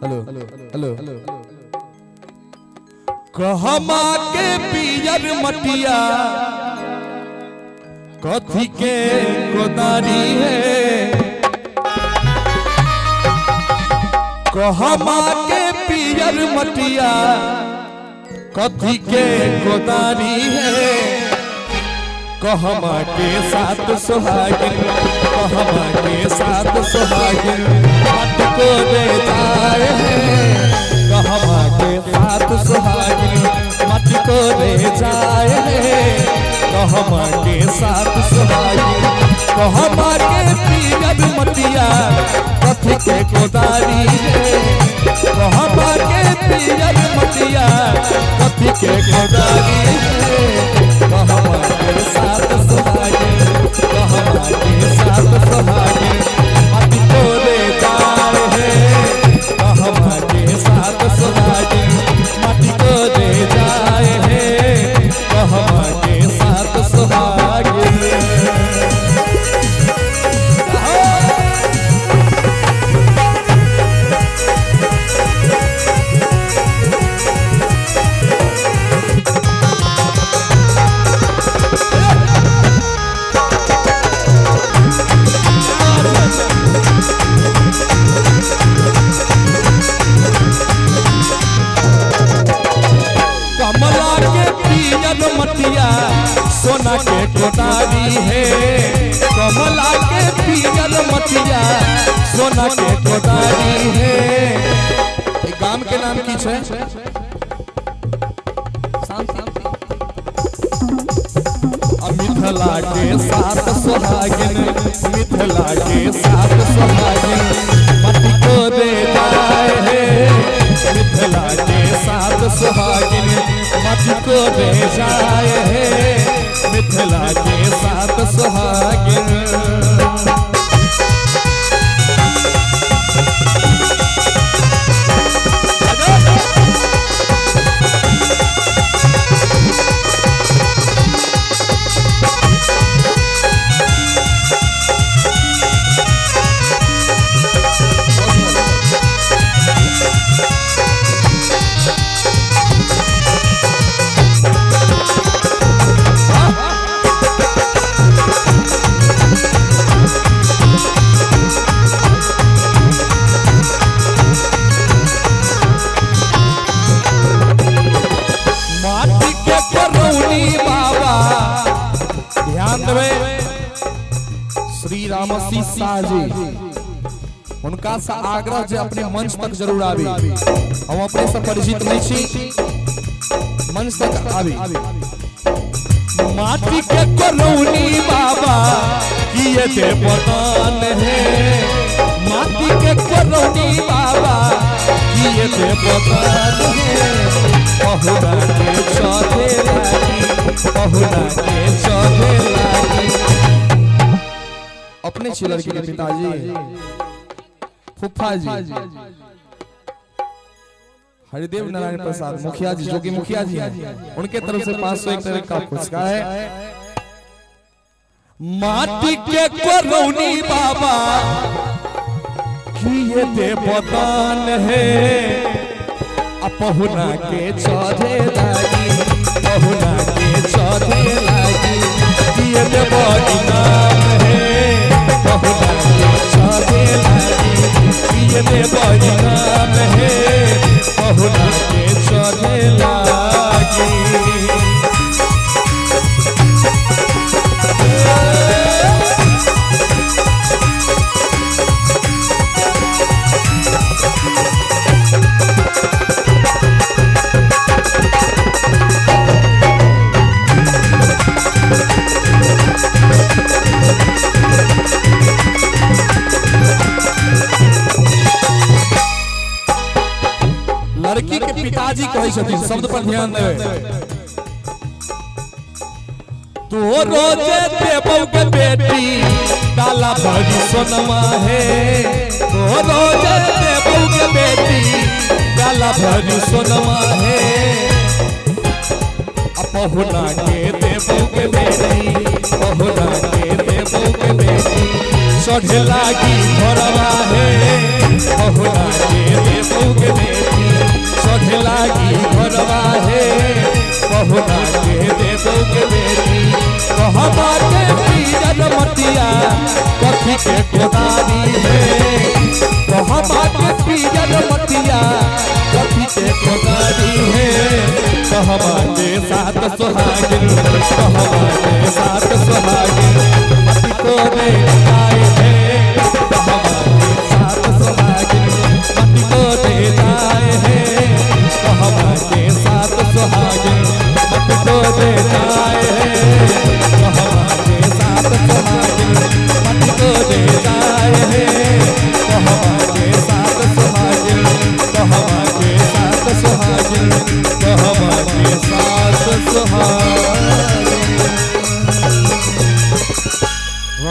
hello hello कहमा के पियर मटिया कथी के कोदारी है कहमा के पियर मटिया कथी के कोदारी है कहमा के साथ सुहागिन कहमा के साथ सुहागिन मत को दे जाए कहमा के साथ सुहागिन मत को दे जाए कहमा के साथ सुहागिन कहमा के पियर मटिया कथी के कोदारी है कहमा के पियर मटिया कथी के कोदारी है कहमा के साथ सुहागिन कहमा के साथ सुहागिन मत को दे जाए है कहमा के साथ सुहागिन मत को दे जाए है कहमा के साथ सुहागिन सोना के कोदारी है कमला के पियर मटिया सोना के कोदारी है गांव के नाम की छे मिथिला के साथ सुहागिन मिथिला के साथ सुहागिन मत को दे जाए है मिथिला के साथ सुहागिन मत को दे जाए है मिथिला के साथ सुहागिन श्री रामसी शाह जी उनका सा आग्रह जे अपने मंच तक जरूर आवे हम अपने से परिचित नहीं छी मंच तक आवे माटी के करौनी बाबा किए दे बदान है माटी के करौनी बाबा किए दे बदान है पहुना के चौथे लागी पहुना के चौथे लागी अपने छी लड़की के पिताजी फुफा जी हरिदेव नारायण प्रसाद मुखिया जी जो कि मुखिया जी हैं उनके तरफ से 501 तरह का पुरस्कार है माटी के करौनी बाबा किए दे बदान है पहुना के चौधे लागी पहुना के चौधे लागी किए दे बदान है पहुना के चौधे लागी किए दे बदान है पहुना के चौधे लागी लड़की के पिताजी कहे छथिन शब्द पर ध्यान देवे तो रोजे देबौ के बेटी डाला भरी सोनमा है तो रोजे देबौ के बेटी डाला भरी सोनमा है पहुना के देबौ के बेटी पहुना के देबौ के बेटी चढ़े लागी घरवा है पहुना के देबौ कहवा के साथ सुहागिन कहवा के साथ सुहागिन